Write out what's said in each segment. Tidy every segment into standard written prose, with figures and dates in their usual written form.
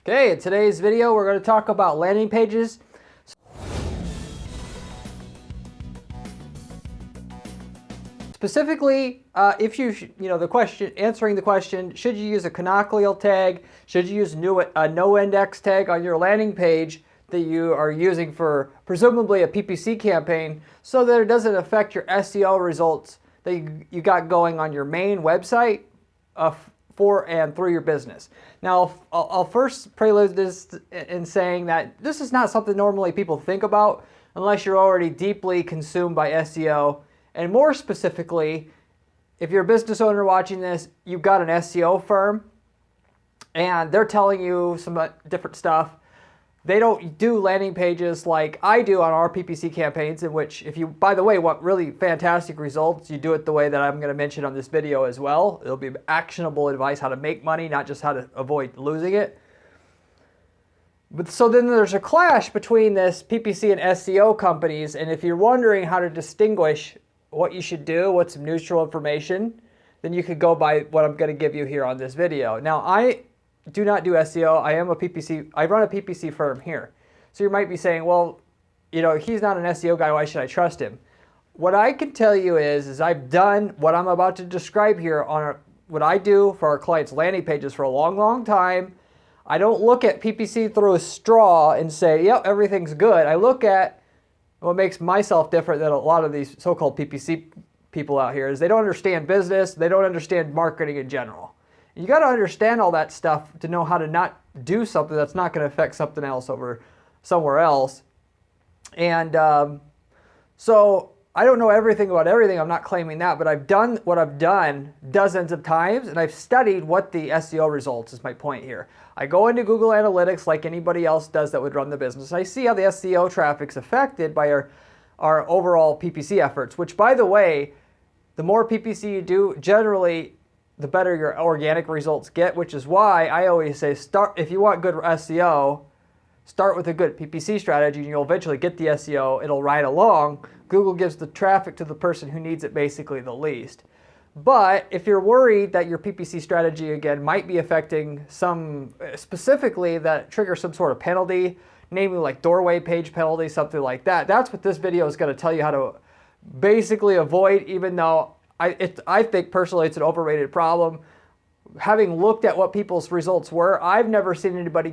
Okay, in today's video, we're going to talk about landing pages. Specifically, if answering the question, should you use a canonical tag? Should you use a no index tag on your landing page that you are using for presumably a PPC campaign so that it doesn't affect your SEO results that you got going on your main website for and through your business. Now, I'll first prelude this in saying that this is not something normally people think about unless you're already deeply consumed by SEO. And more specifically, if you're a business owner watching this, you've got an SEO firm and they're telling you some different stuff. They don't do landing pages like I do on our PPC campaigns, in which if you, by the way, want really fantastic results, you do it the way that I'm going to mention on this video as well. It'll be actionable advice how to make money, not just how to avoid losing it. But so then there's a clash between this PPC and SEO companies, and if you're wondering how to distinguish what you should do, what's some neutral information, then you could go by what I'm going to give you here on this video. Now, I do not do SEO. I am a PPC. I run a PPC firm here. So you might be saying, well, he's not an SEO guy. Why should I trust him? What I can tell you is I've done what I'm about to describe here on what I do for our clients' landing pages for a long, long time. I don't look at PPC through a straw and say, yep, everything's good. I look at what makes myself different than a lot of these so-called PPC people out here is they don't understand business. They don't understand marketing in general. You got to understand all that stuff to know how to not do something that's not going to affect something else over somewhere else. And so I don't know everything about everything. I'm not claiming that, but I've done what I've done dozens of times, and I've studied what the SEO results is my point here. I go into Google Analytics like anybody else does that would run the business. I see how the SEO traffic's affected by our overall PPC efforts, which, by the way, the more PPC you do, generally, the better your organic results get, which is why I always say if you want good SEO, start with a good PPC strategy and you'll eventually get the SEO. It'll ride along. Google gives the traffic to the person who needs it basically the least. But if you're worried that your PPC strategy, again, might be affecting specifically that triggers some sort of penalty, namely like doorway page penalty, something like that, that's what this video is going to tell you how to basically avoid, even though I think personally it's an overrated problem. Having looked at what people's results were, I've never seen anybody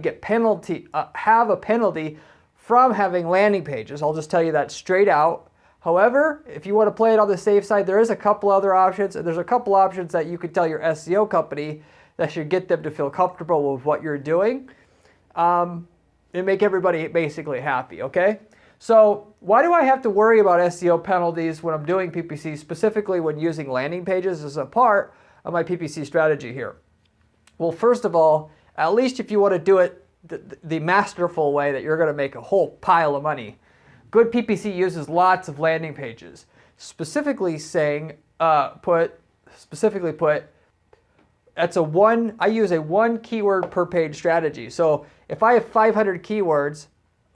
have a penalty from having landing pages. I'll just tell you that straight out. However, if you want to play it on the safe side, there is a couple other options, and there's a couple options that you could tell your SEO company that should get them to feel comfortable with what you're doing and make everybody basically happy, okay? So why do I have to worry about SEO penalties when I'm doing PPC, specifically when using landing pages as a part of my PPC strategy here? Well, first of all, at least if you want to do it the masterful way that you're going to make a whole pile of money, good PPC uses lots of landing pages. Specifically put, I use a one keyword per page strategy. So if I have 500 keywords,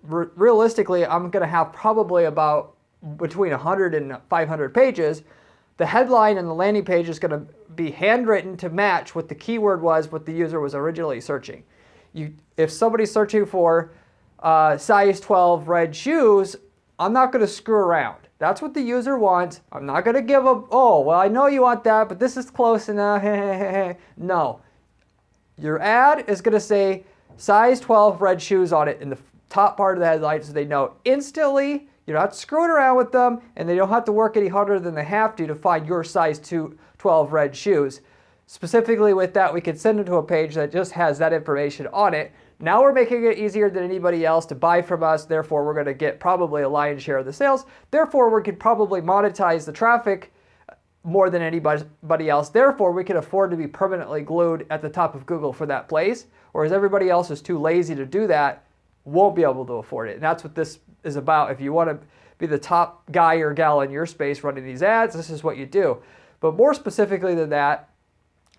realistically, I'm going to have probably about between 100 and 500 pages. The headline and the landing page is going to be handwritten to match what the keyword was, what the user was originally searching. If somebody's searching for size 12 red shoes, I'm not going to screw around. That's what the user wants. I'm not going to give a, oh, well, I know you want that, but this is close enough. No. Your ad is going to say size 12 red shoes on it in the top part of the headline, so they know instantly you're not screwing around with them, and they don't have to work any harder than they have to find your size 12 red shoes. Specifically with that, we could send them to a page that just has that information on it. Now we're making it easier than anybody else to buy from us. Therefore, we're going to get probably a lion's share of the sales. Therefore, we could probably monetize the traffic more than anybody else. Therefore, we can afford to be permanently glued at the top of Google for that place, whereas everybody else is too lazy to do that, won't be able to afford it. And that's what this is about. If you want to be the top guy or gal in your space running these ads, this is what you do. But more specifically than that,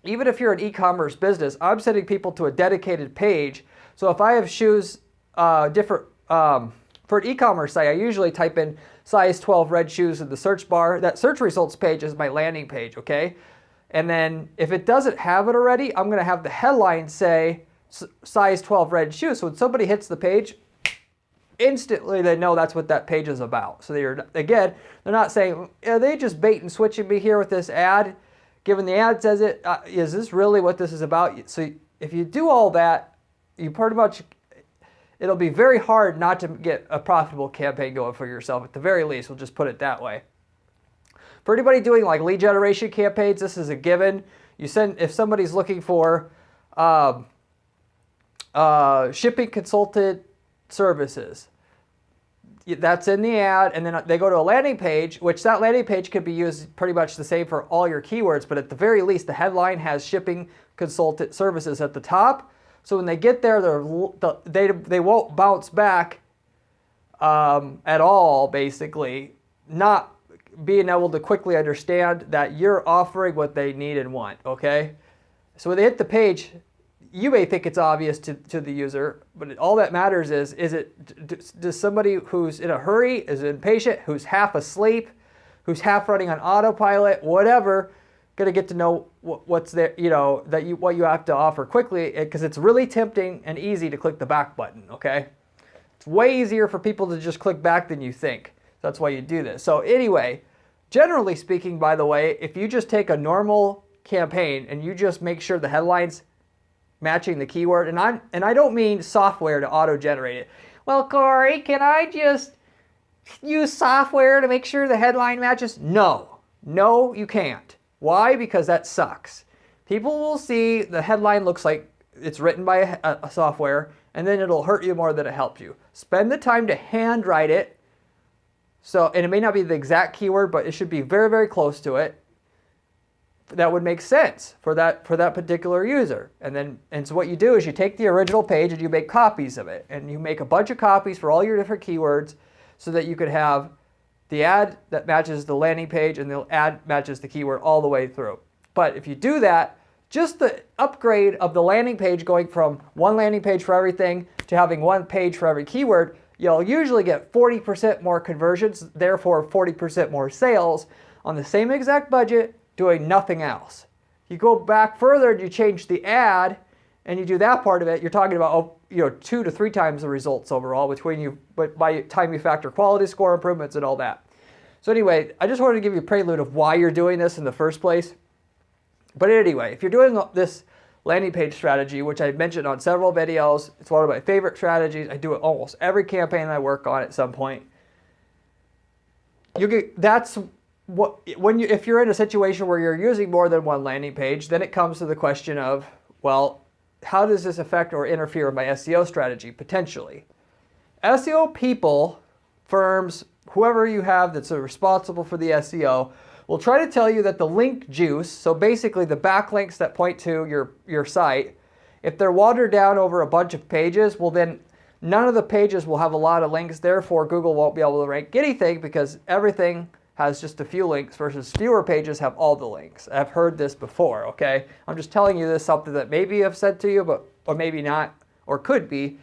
even if you're an e-commerce business, I'm sending people to a dedicated page. So if I have shoes for an e-commerce site, I usually type in size 12 red shoes in the search bar. That search results page is my landing page, okay? And then if it doesn't have it already, I'm going to have the headline say size 12 red shoe. So when somebody hits the page, instantly they know that's what that page is about. So they're not saying, are they just bait and switching me here with this ad? Given the ad says it, is this really what this is about? So if you do all that, you pretty much, it'll be very hard not to get a profitable campaign going for yourself. At the very least, we'll just put it that way. For anybody doing like lead generation campaigns, this is a given. If somebody's looking for shipping consultant services, that's in the ad, and then they go to a landing page, which that landing page could be used pretty much the same for all your keywords, but at the very least, the headline has shipping consultant services at the top. So when they get there, they won't bounce back at all, basically, not being able to quickly understand that you're offering what they need and want, okay? So when they hit the page, you may think it's obvious to the user, but all that matters is does somebody who's in a hurry, is impatient, who's half asleep, who's half running on autopilot, whatever, going to get to know what's there, what you have to offer quickly, because it's really tempting and easy to click the back button, okay? It's way easier for people to just click back than you think. That's why you do this. So anyway, generally speaking, by the way, if you just take a normal campaign and you just make sure the headline's matching the keyword, and I don't mean software to auto-generate it. Well, Corey, can I just use software to make sure the headline matches? No, you can't. Why? Because that sucks. People will see the headline looks like it's written by a software, and then it'll hurt you more than it helps you. Spend the time to handwrite it. And it may not be the exact keyword, but it should be very, very close to it. That would make sense for that particular user. And so what you do is you take the original page and you make copies of it, and you make a bunch of copies for all your different keywords, so that you could have the ad that matches the landing page and the ad matches the keyword all the way through. But if you do that, just the upgrade of the landing page going from one landing page for everything to having one page for every keyword, you'll usually get 40% more conversions, therefore 40% more sales on the same exact budget, doing nothing else. You go back further and you change the ad and you do that part of it, you're talking about 2 to 3 times the results overall but by the time you factor quality score improvements and all that. So anyway, I just wanted to give you a prelude of why you're doing this in the first place. But anyway, if you're doing this landing page strategy, which I've mentioned on several videos, it's one of my favorite strategies. I do it almost every campaign I work on at some point. If you're in a situation where you're using more than one landing page, then it comes to the question of, well, how does this affect or interfere with my SEO strategy, potentially? SEO people, firms, whoever you have that's responsible for the SEO, will try to tell you that the link juice, so basically the backlinks that point to your site, if they're watered down over a bunch of pages, well then none of the pages will have a lot of links, therefore Google won't be able to rank anything because everything has just a few links versus fewer pages have all the links. I've heard this before, okay? I'm just telling you this, something that maybe I've said to you, or maybe not, or could be.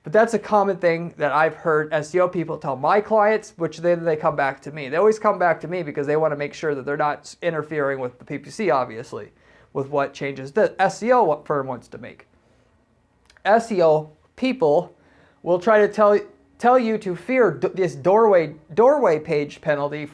But that's a common thing that I've heard SEO people tell my clients, which then they come back to me. They always come back to me because they want to make sure that they're not interfering with the PPC, obviously, with what changes the SEO firm wants to make. SEO people will try to tell you to fear this doorway page penalty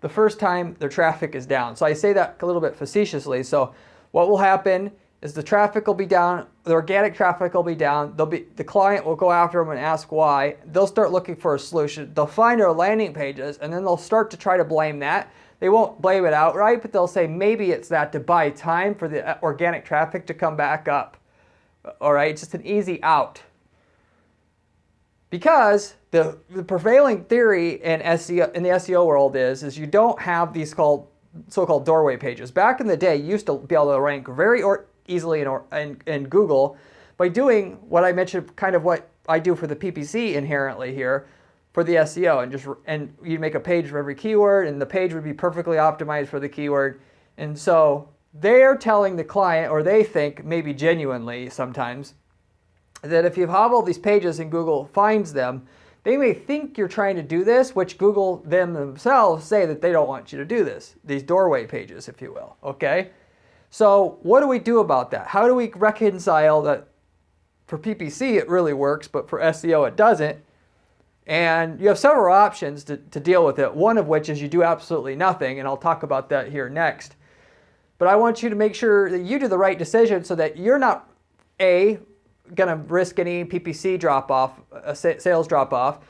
the first time their traffic is down. So I say that a little bit facetiously. So what will happen is the traffic will be down, the organic traffic will be down, the client will go after them and ask why. They'll start looking for a solution. They'll find our landing pages and then they'll start to try to blame that. They won't blame it outright, but they'll say maybe it's that to buy time for the organic traffic to come back up. All right, it's just an easy out. Because the prevailing theory in the SEO world is you don't have these so-called doorway pages. Back in the day, you used to be able to rank very easily in Google by doing what I mentioned, kind of what I do for the PPC inherently here for the SEO, and you make a page for every keyword, and the page would be perfectly optimized for the keyword. And so they're telling the client, or they think, maybe genuinely sometimes, that if you have all these pages and Google finds them, they may think you're trying to do this, which Google themselves say that they don't want you to do this, these doorway pages, if you will, okay? So what do we do about that? How do we reconcile that for PPC it really works, but for SEO it doesn't. And you have several options to deal with it, one of which is you do absolutely nothing, and I'll talk about that here next. But I want you to make sure that you do the right decision so that you're not, A, going to risk any PPC drop-off, sales drop-off,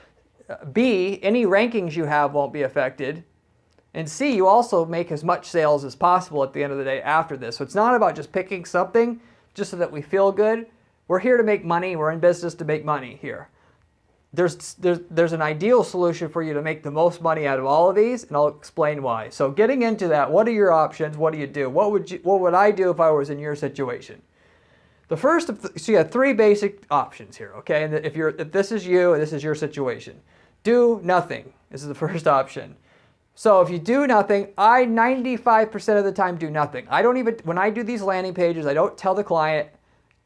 B, any rankings you have won't be affected, and C, you also make as much sales as possible at the end of the day after this. So it's not about just picking something just so that we feel good. We're here to make money. We're in business to make money here. There's an ideal solution for you to make the most money out of all of these, and I'll explain why. So getting into that, what are your options? What do you do? What would I do if I was in your situation? The first, so you have three basic options here, okay? And if this is you and this is your situation, do nothing. This is the first option. So if you do nothing, I 95% of the time do nothing. I don't even, when I do these landing pages, I don't tell the client,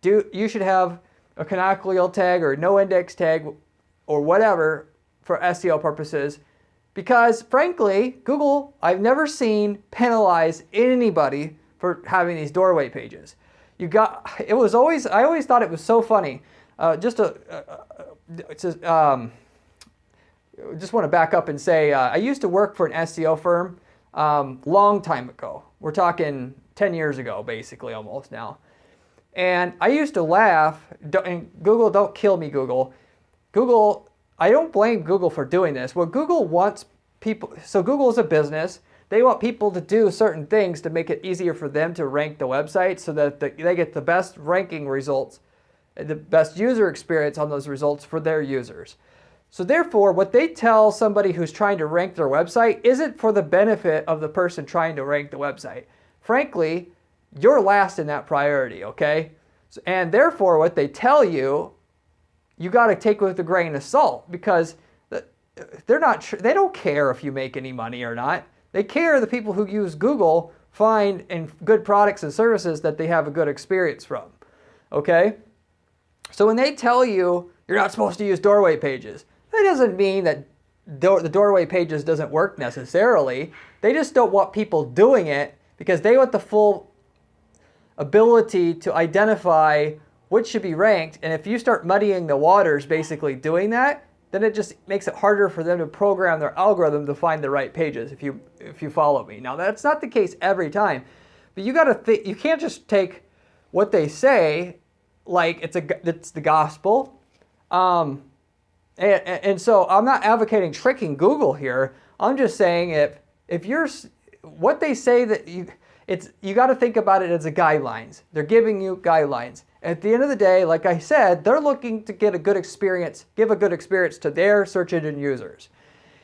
you should have a canonical tag or no index tag or whatever for SEO purposes, because frankly, Google, I've never seen penalize anybody for having these doorway pages. I always thought it was so funny. Just want to back up and say, I used to work for an SEO firm long time ago. We're talking 10 years ago, basically, almost now. And I used to laugh, and Google, don't kill me, Google. Google, I don't blame Google for doing this. What Google wants people, so Google is a business. They want people to do certain things to make it easier for them to rank the website so that they get the best ranking results, the best user experience on those results for their users. So therefore, what they tell somebody who's trying to rank their website isn't for the benefit of the person trying to rank the website. Frankly, you're last in that priority, okay? And therefore, what they tell you, you got to take with a grain of salt, because they don't care if you make any money or not. They care the people who use Google find in good products and services that they have a good experience from, okay? So when they tell you you're not supposed to use doorway pages, that doesn't mean that the doorway pages doesn't work necessarily. They just don't want people doing it because they want the full ability to identify what should be ranked. And if you start muddying the waters basically doing that, then it just makes it harder for them to program their algorithm to find the right pages, if you follow me. Now, that's not the case every time, but you got to think, you can't just take what they say like it's the gospel. And so I'm not advocating tricking Google here. I'm just saying if you're, what they say that you got to think about it as a guidelines. They're giving you guidelines. At the end of the day, like I said, they're looking to get a good experience, give a good experience to their search engine users.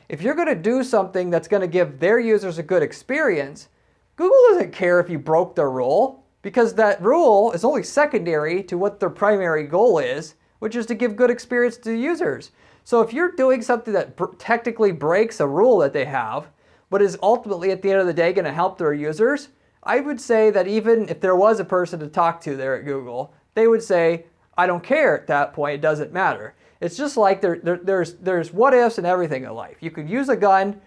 If you're going to do something that's going to give their users a good experience, Google doesn't care if you broke their rule, because that rule is only secondary to what their primary goal is, which is to give good experience to users. So if you're doing something that technically breaks a rule that they have, but is ultimately at the end of the day going to help their users, I would say that even if there was a person to talk to there at Google, they would say, I don't care at that point, it doesn't matter. It's just like there's what ifs in everything in life. You could use a gun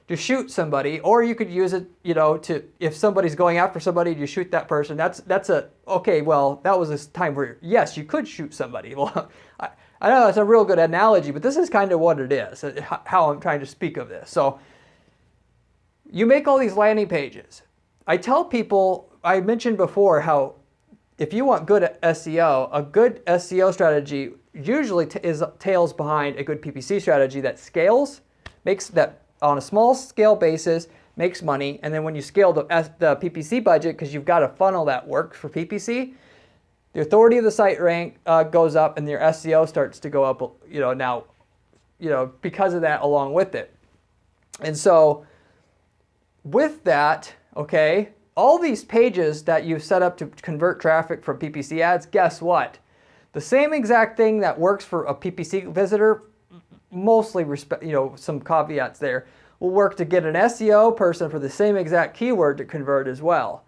to shoot somebody, or you could use it, to, if somebody's going after somebody, you shoot that person. Okay, well, that was a time where, yes, you could shoot somebody. Well, I know that's a real good analogy, but this is kind of what it is, how I'm trying to speak of this. So you make all these landing pages. I tell people, I mentioned before how if you want good SEO, a good SEO strategy usually tails behind a good PPC strategy that scales, makes that on a small scale basis, makes money, and then when you scale the PPC budget, because you've got a funnel that works for PPC, the authority of the site rank goes up, and your SEO starts to go up, because of that along with it. And so with that, okay, all these pages that you've set up to convert traffic from PPC ads, guess what? The same exact thing that works for a PPC visitor, mostly some caveats there, will work to get an SEO person for the same exact keyword to convert as well.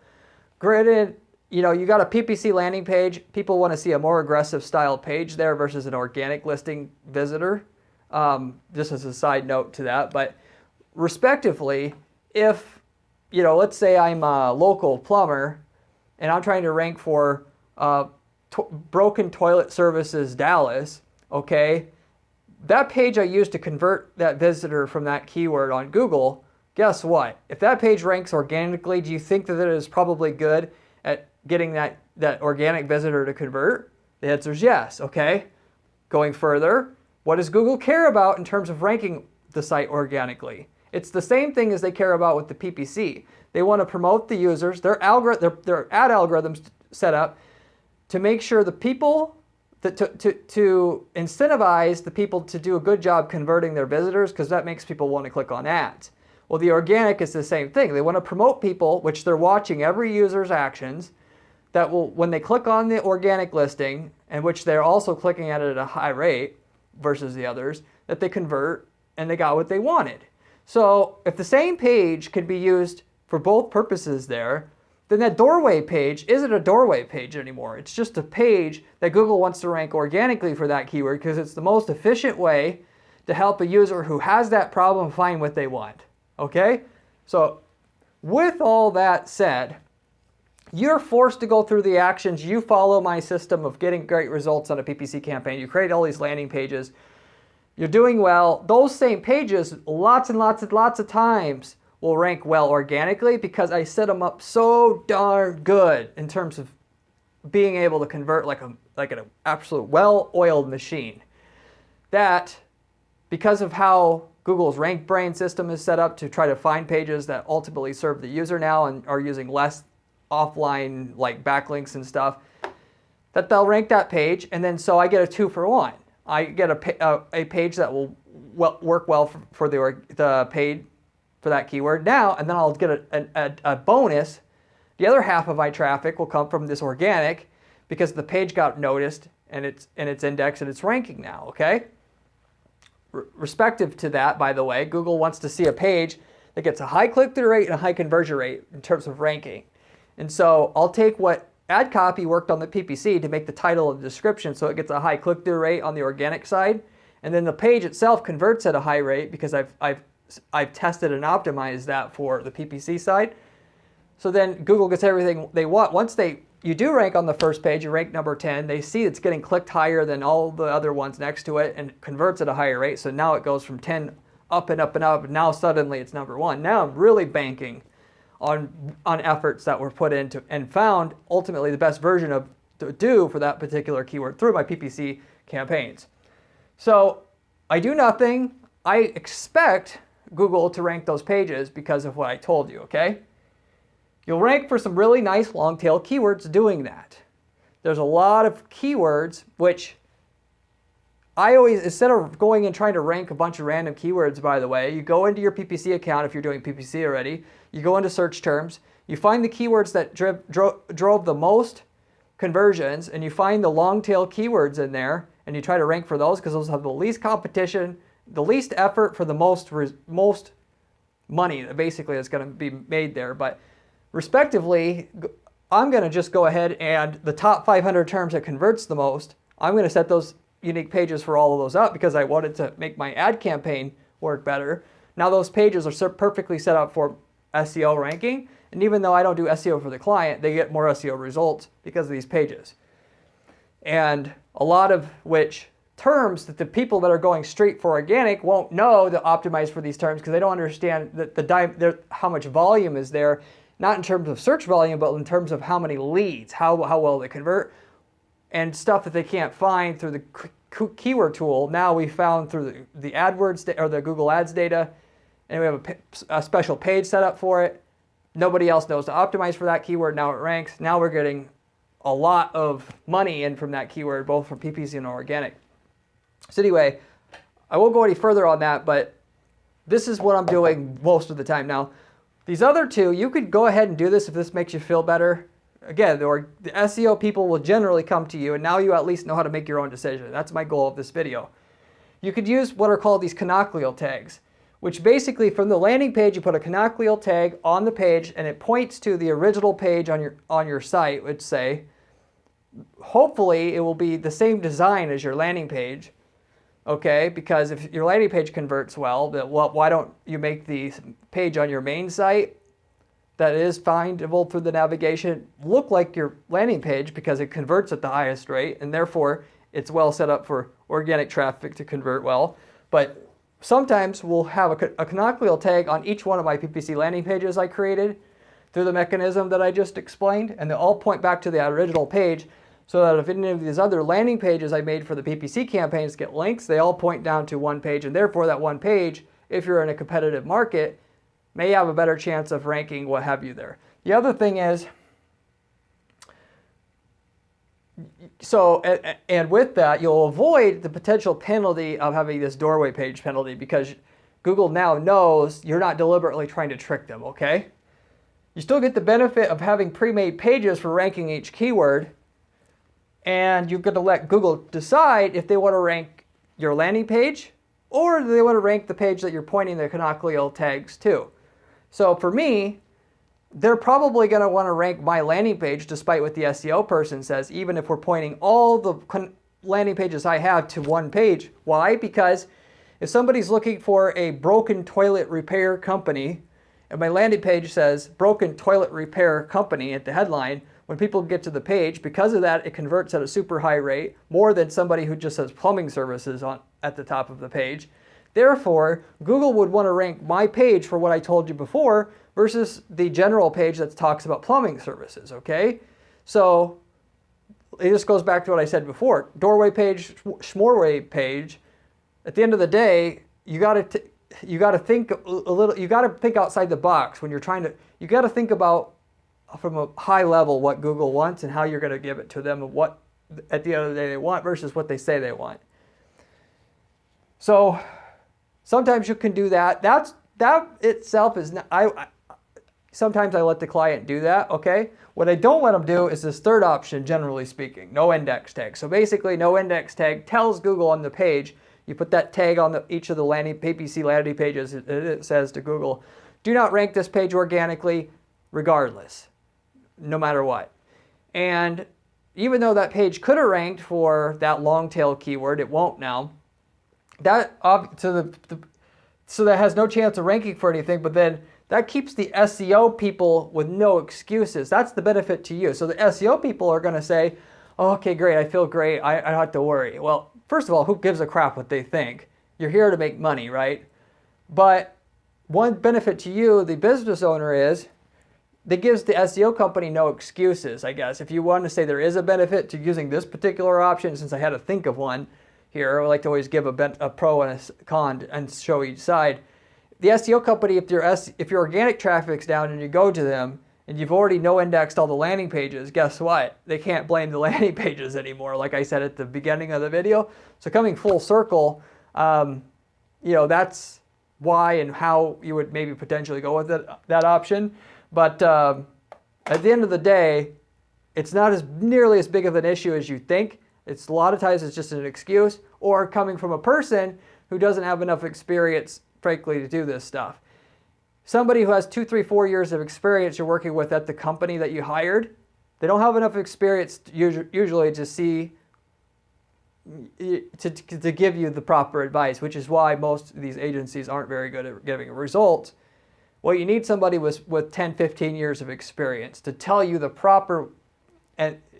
Granted, you got a PPC landing page, people want to see a more aggressive style page there versus an organic listing visitor, just as a side note to that. But respectively, if let's say I'm a local plumber and I'm trying to rank for broken toilet services Dallas, okay, that page I used to convert that visitor from that keyword on Google, guess what? If that page ranks organically, do you think that it is probably good at getting that organic visitor to convert? The answer is yes, okay? Going further, what does Google care about in terms of ranking the site organically? It's the same thing as they care about with the PPC. They want to promote the users, their ad algorithms set up to make sure the people, to incentivize the people to do a good job converting their visitors, because that makes people want to click on ads. Well, the organic is the same thing. They want to promote people, which they're watching every user's actions, that will, when they click on the organic listing, and which they're also clicking at it at a high rate versus the others, that they convert and they got what they wanted. So if the same page could be used for both purposes there, then that doorway page isn't a doorway page anymore. It's just a page that Google wants to rank organically for that keyword because it's the most efficient way to help a user who has that problem find what they want. Okay? So with all that said, you're forced to go through the actions. You follow my system of getting great results on a PPC campaign. You create all these landing pages. You're doing well. Those same pages, lots and lots and lots of times, will rank well organically because I set them up so darn good in terms of being able to convert like an absolute well-oiled machine. That, because of how Google's rank brain system is set up to try to find pages that ultimately serve the user now and are using less offline like backlinks and stuff, that they'll rank that page, and then so I get a 2-for-1. I get a page that will work well for the paid for that keyword now, and then I'll get a bonus. The other half of my traffic will come from this organic because the page got noticed and it's indexed and it's ranking now, okay? Respective to that, by the way, Google wants to see a page that gets a high click-through rate and a high conversion rate in terms of ranking. And so I'll take what ad copy worked on the PPC to make the title and description so it gets a high click-through rate on the organic side, and then the page itself converts at a high rate because I've tested and optimized that for the PPC side. So then Google gets everything they want. Once you do rank on the first page, you rank number 10, they see it's getting clicked higher than all the other ones next to it and converts at a higher rate. So now it goes from 10 up and up and up, and now suddenly it's number 1. Now I'm really banking on efforts that were put into and found ultimately the best version to do for that particular keyword through my PPC campaigns. So I do nothing. I expect Google to rank those pages because of what I told you, okay? You'll rank for some really nice long tail keywords doing that. There's a lot of keywords which I always, instead of going and trying to rank a bunch of random keywords, by the way, you go into your PPC account if you're doing PPC already, you go into search terms, you find the keywords that drove the most conversions, and you find the long tail keywords in there, and you try to rank for those because those have the least competition, the least effort for the most money basically that's going to be made there. But respectively, I'm going to just go ahead and the top 500 terms that converts the most, I'm going to set those unique pages for all of those up because I wanted to make my ad campaign work better. Now those pages are perfectly set up for SEO ranking, and even though I don't do SEO for the client, they get more SEO results because of these pages. And a lot of which terms that the people that are going straight for organic won't know to optimize for these terms because they don't understand that how much volume is there, not in terms of search volume, but in terms of how many leads, how well they convert, and stuff that they can't find through the keyword tool. Now we found through the AdWords or the Google Ads data, and we have a special page set up for it. Nobody else knows to optimize for that keyword. Now it ranks. Now we're getting a lot of money in from that keyword, both from PPC and organic. So anyway, I won't go any further on that, but this is what I'm doing most of the time. Now, these other two, you could go ahead and do this if this makes you feel better. Again, the SEO people will generally come to you, and now you at least know how to make your own decision. That's my goal of this video. You could use what are called these canonical tags, which basically from the landing page, you put a canonical tag on the page, and it points to the original page on your site, which say, hopefully it will be the same design as your landing page, okay? Because if your landing page converts well, why don't you make the page on your main site that is findable through the navigation look like your landing page because it converts at the highest rate, and therefore it's well set up for organic traffic to convert well. But sometimes we'll have a canonical tag on each one of my PPC landing pages I created through the mechanism that I just explained, and they all point back to the original page, so that if any of these other landing pages I made for the PPC campaigns get links, they all point down to one page, and therefore that one page, if you're in a competitive market, may have a better chance of ranking, what have you there. The other thing is, and with that, you'll avoid the potential penalty of having this doorway page penalty, because Google now knows you're not deliberately trying to trick them, okay? You still get the benefit of having pre-made pages for ranking each keyword, and you're going to let Google decide if they want to rank your landing page or do they want to rank the page that you're pointing the canonical tags to. So for me, they're probably going to want to rank my landing page despite what the SEO person says, even if we're pointing all the landing pages I have to one page. Why? Because if somebody's looking for a broken toilet repair company and my landing page says broken toilet repair company at the headline, when people get to the page, because of that, it converts at a super high rate, more than somebody who just says plumbing services at the top of the page. Therefore, Google would want to rank my page for what I told you before versus the general page that talks about plumbing services, okay? So it just goes back to what I said before. Doorway page, schmorway page, at the end of the day, you got to think a little, you got to think outside the box when you're trying to, you got to think about from a high level what Google wants and how you're going to give it to them and what at the end of the day they want versus what they say they want. So sometimes you can do that. That itself is not, sometimes I let the client do that, okay? What I don't let them do is this third option, generally speaking, no index tag. So basically, no index tag tells Google on the page, you put that tag on each of the PPC landing pages, it says to Google, do not rank this page organically regardless, no matter what. And even though that page could have ranked for that long tail keyword, it won't now. So that has no chance of ranking for anything, but then that keeps the SEO people with no excuses. That's the benefit to you. So the SEO people are going to say, oh, okay, great, I feel great, I don't have to worry. Well, first of all, who gives a crap what they think? You're here to make money, right? But one benefit to you, the business owner, is that gives the SEO company no excuses, I guess. If you want to say there is a benefit to using this particular option, since I had to think of one here, I like to always give a pro and a con and show each side. The SEO company, if your organic traffic's down and you go to them and you've already no-indexed all the landing pages, guess what? They can't blame the landing pages anymore, like I said at the beginning of the video. So coming full circle, that's why and how you would maybe potentially go with that option. But at the end of the day, it's not nearly as big of an issue as you think. It's a lot of times it's just an excuse, or coming from a person who doesn't have enough experience, frankly, to do this stuff. Somebody who has 2, 3, 4 years of experience you're working with at the company that you hired, they don't have enough experience usually to give you the proper advice, which is why most of these agencies aren't very good at giving results. Well, you need somebody with 10, 15 years of experience to tell you the proper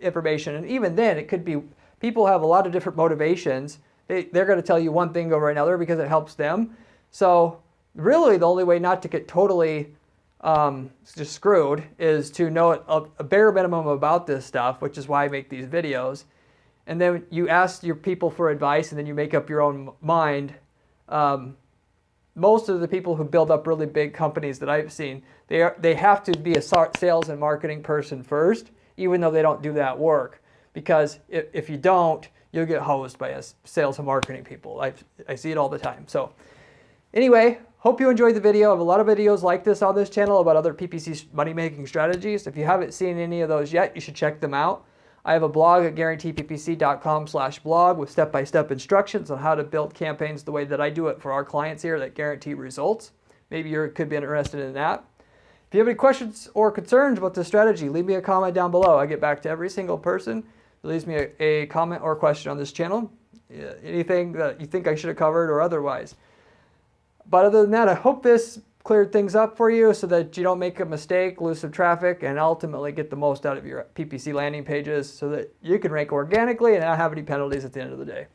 information. And even then, it could be, people have a lot of different motivations. They're going to tell you one thing over another because it helps them. So really, the only way not to get totally just screwed is to know a bare minimum about this stuff, which is why I make these videos. And then you ask your people for advice, and then you make up your own mind. Most of the people who build up really big companies that I've seen, they have to be a sales and marketing person first, even though they don't do that work. Because if you don't, you'll get hosed by sales and marketing people. I see it all the time. So anyway, hope you enjoyed the video. I have a lot of videos like this on this channel about other PPC money-making strategies. If you haven't seen any of those yet, you should check them out. I have a blog at guaranteeppc.com/blog with step-by-step instructions on how to build campaigns the way that I do it for our clients here that guarantee results. Maybe you could be interested in that. If you have any questions or concerns about this strategy, leave me a comment down below. I get back to every single person who leaves me a comment or question on this channel. Anything that you think I should have covered or otherwise. But other than that, I hope this cleared things up for you so that you don't make a mistake, lose some traffic, and ultimately get the most out of your PPC landing pages so that you can rank organically and not have any penalties at the end of the day.